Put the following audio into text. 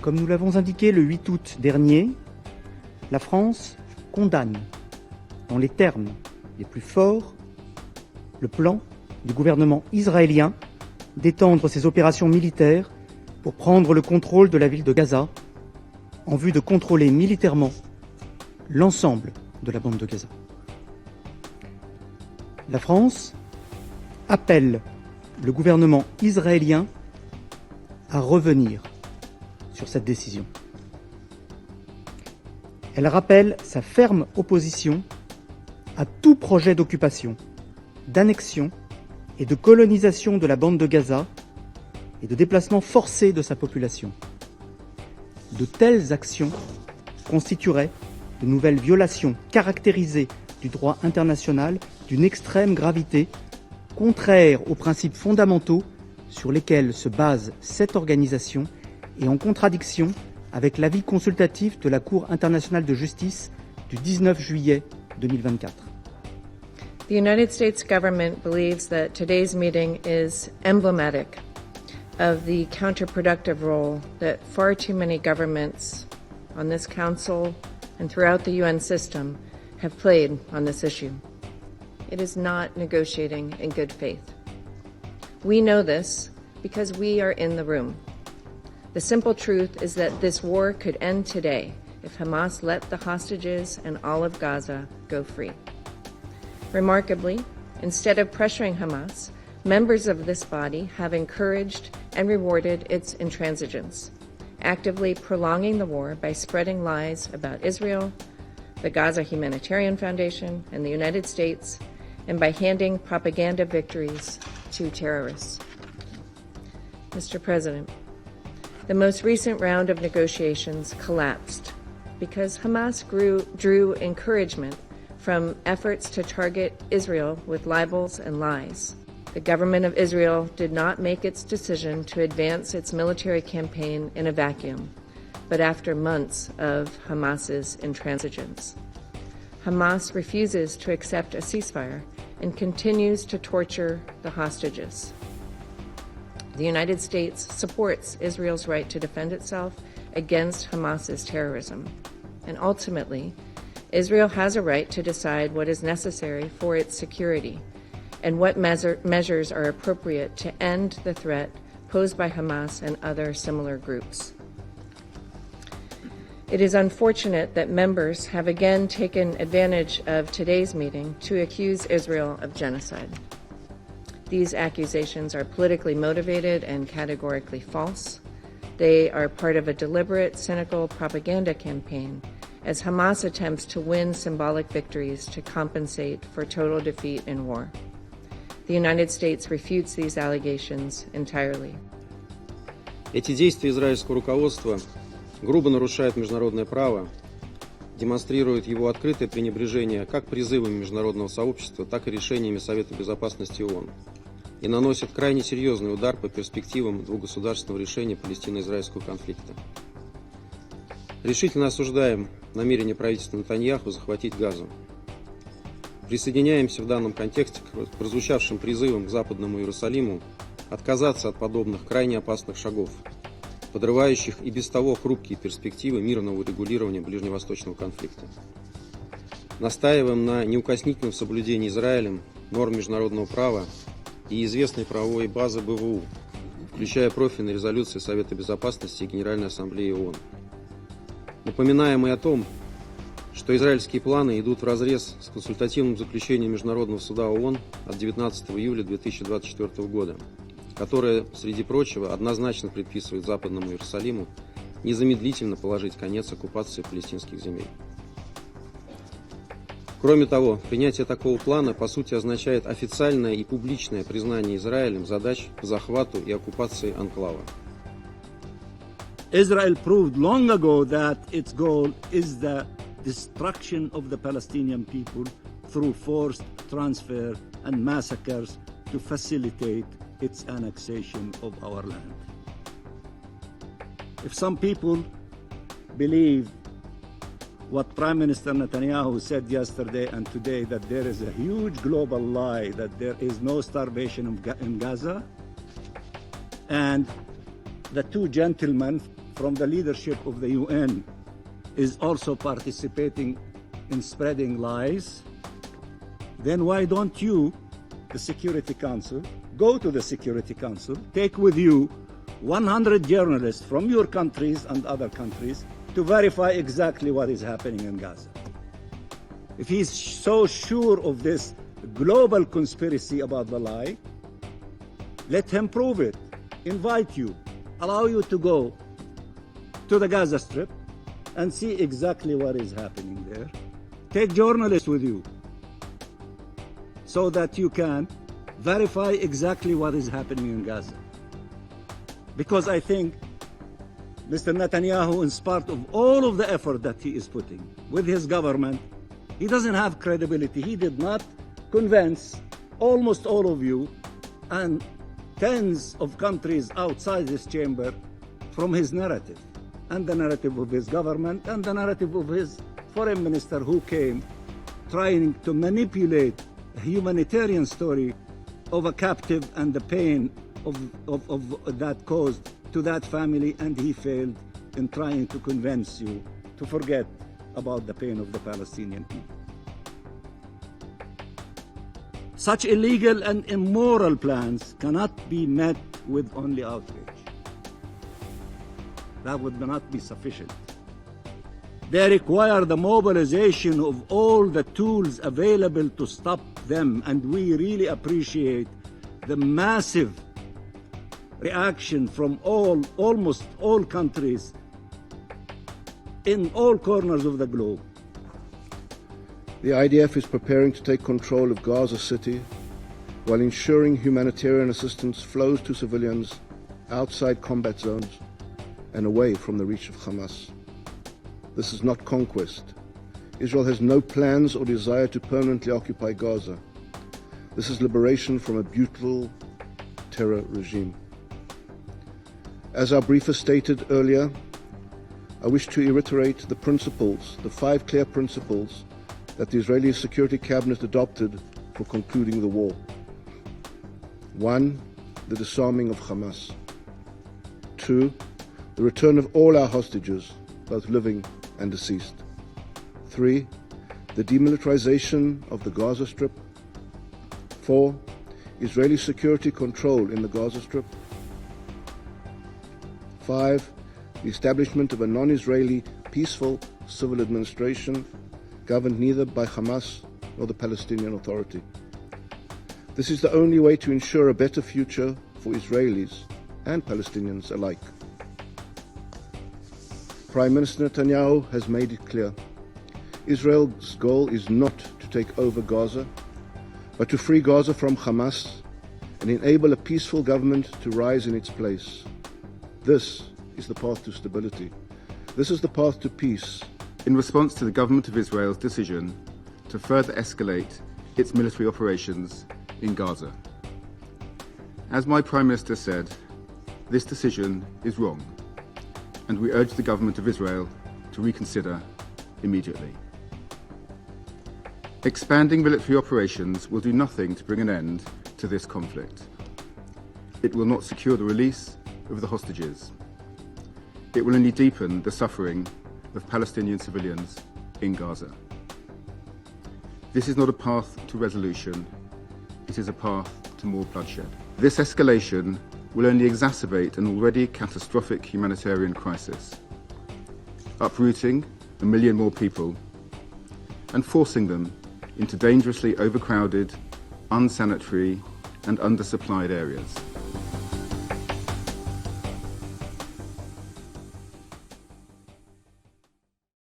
Comme nous l'avons indiqué le 8 août dernier, la France condamne, dans les termes les plus forts, le plan du gouvernement israélien d'étendre ses opérations militaires pour prendre le contrôle de la ville de Gaza, en vue de contrôler militairement l'ensemble de la bande de Gaza. La France appelle le gouvernement israélien à revenir sur cette décision. Elle rappelle sa ferme opposition à tout projet d'occupation, d'annexion et de colonisation de la bande de Gaza et de déplacement forcé de sa population. De telles actions constitueraient de nouvelles violations caractérisées du droit international d'une extrême gravité, contraires aux principes fondamentaux sur lesquels se base cette organisation et en contradiction avec l'avis consultatif de la Cour internationale de justice du 19 juillet 2024. The United States government believes that today's meeting is emblematic of the counterproductive role that far too many governments on this council and throughout the UN system have played on this issue. It is not negotiating in good faith. We know this because we are in the room. The simple truth is that this war could end today if Hamas let the hostages and all of Gaza go free. Remarkably, instead of pressuring Hamas, members of this body have encouraged and rewarded its intransigence, actively prolonging the war by spreading lies about Israel, the Gaza Humanitarian Foundation, and the United States, and by handing propaganda victories to terrorists. Mr. President, the most recent round of negotiations collapsed because Hamas drew encouragement from efforts to target Israel with libels and lies. The government of Israel did not make its decision to advance its military campaign in a vacuum, but after months of Hamas's intransigence. Hamas refuses to accept a ceasefire and continues to torture the hostages. The United States supports Israel's right to defend itself against Hamas's terrorism. And ultimately, Israel has a right to decide what is necessary for its security and what measures are appropriate to end the threat posed by Hamas and other similar groups. It is unfortunate that members have again taken advantage of today's meeting to accuse Israel of genocide. These accusations are politically motivated and categorically false. They are part of a deliberate, cynical propaganda campaign as Hamas attempts to win symbolic victories to compensate for total defeat in war. The United States refutes these allegations entirely. Эти действия израильского руководства грубо нарушают международное право, демонстрируют его открытое пренебрежение как призывами международного сообщества, так и решениями Совета Безопасности ООН и наносят крайне серьезный удар по перспективам двухгосударственного решения палестино-израильского конфликта. Решительно осуждаем намерение правительства Нетаньяху захватить Газу. Присоединяемся в данном контексте к прозвучавшим призывам к Западному Иерусалиму отказаться от подобных крайне опасных шагов, подрывающих и без того хрупкие перспективы мирного урегулирования ближневосточного конфликта. Настаиваем на неукоснительном соблюдении Израилем норм международного права и известной правовой базы БВУ, включая профильные резолюции Совета Безопасности и Генеральной Ассамблеи ООН. Напоминаем и о том, что израильские планы идут вразрез с консультативным заключением Международного суда ООН от 19 июля 2024 года, которое, среди прочего, однозначно предписывает Западному Иерусалиму незамедлительно положить конец оккупации палестинских земель. Кроме того, принятие такого плана по сути означает официальное и публичное признание Израилем задач по захвату и оккупации анклава. Israel proved long ago that its goal is the destruction of the Palestinian people through forced transfer and massacres to facilitate its annexation of our land. If some people believe what Prime Minister Netanyahu said yesterday and today, that there is a huge global lie, that there is no starvation in Gaza, and the two gentlemen from the leadership of the UN is also participating in spreading lies, then why don't you, the Security Council, go to the Security Council, take with you 100 journalists from your countries and other countries to verify exactly what is happening in Gaza. If he's so sure of this global conspiracy about the lie, let him prove it. Invite you, allow you to go to the Gaza Strip and see exactly what is happening there. Take journalists with you so that you can verify exactly what is happening in Gaza. Because I think Mr. Netanyahu, in spite of all of the effort that he is putting with his government, he doesn't have credibility. He did not convince almost all of you and tens of countries outside this chamber from his narrative, and the narrative of his government, and the narrative of his foreign minister, who came trying to manipulate a humanitarian story of a captive and the pain of that caused to that family, and he failed in trying to convince you to forget about the pain of the Palestinian people. Such illegal and immoral plans cannot be met with only outrage. That would not be sufficient. They require the mobilization of all the tools available to stop them, and we really appreciate the massive reaction from almost all countries in all corners of the globe. The IDF is preparing to take control of Gaza City while ensuring humanitarian assistance flows to civilians outside combat zones and away from the reach of Hamas. This is not conquest. Israel has no plans or desire to permanently occupy Gaza. This is liberation from a brutal terror regime. As our briefer stated earlier, I wish to reiterate the principles, the 5 clear principles that the Israeli Security Cabinet adopted for concluding the war. 1. The disarming of Hamas. 2. The return of all our hostages, both living and deceased. 3. The demilitarization of the Gaza Strip. 4. Israeli security control in the Gaza Strip. 5. The establishment of a non-Israeli peaceful civil administration governed neither by Hamas nor the Palestinian Authority. This is the only way to ensure a better future for Israelis and Palestinians alike. Prime Minister Netanyahu has made it clear. Israel's goal is not to take over Gaza, but to free Gaza from Hamas and enable a peaceful government to rise in its place. This is the path to stability. This is the path to peace. In response to the government of Israel's decision to further escalate its military operations in Gaza. As my Prime Minister said, this decision is wrong, and we urge the government of Israel to reconsider immediately. Expanding military operations will do nothing to bring an end to this conflict. It will not secure the release of the hostages. It will only deepen the suffering of Palestinian civilians in Gaza. This is not a path to resolution, it is a path to more bloodshed. This escalation will only exacerbate an already catastrophic humanitarian crisis, uprooting 1 million more people and forcing them into dangerously overcrowded, unsanitary and undersupplied areas.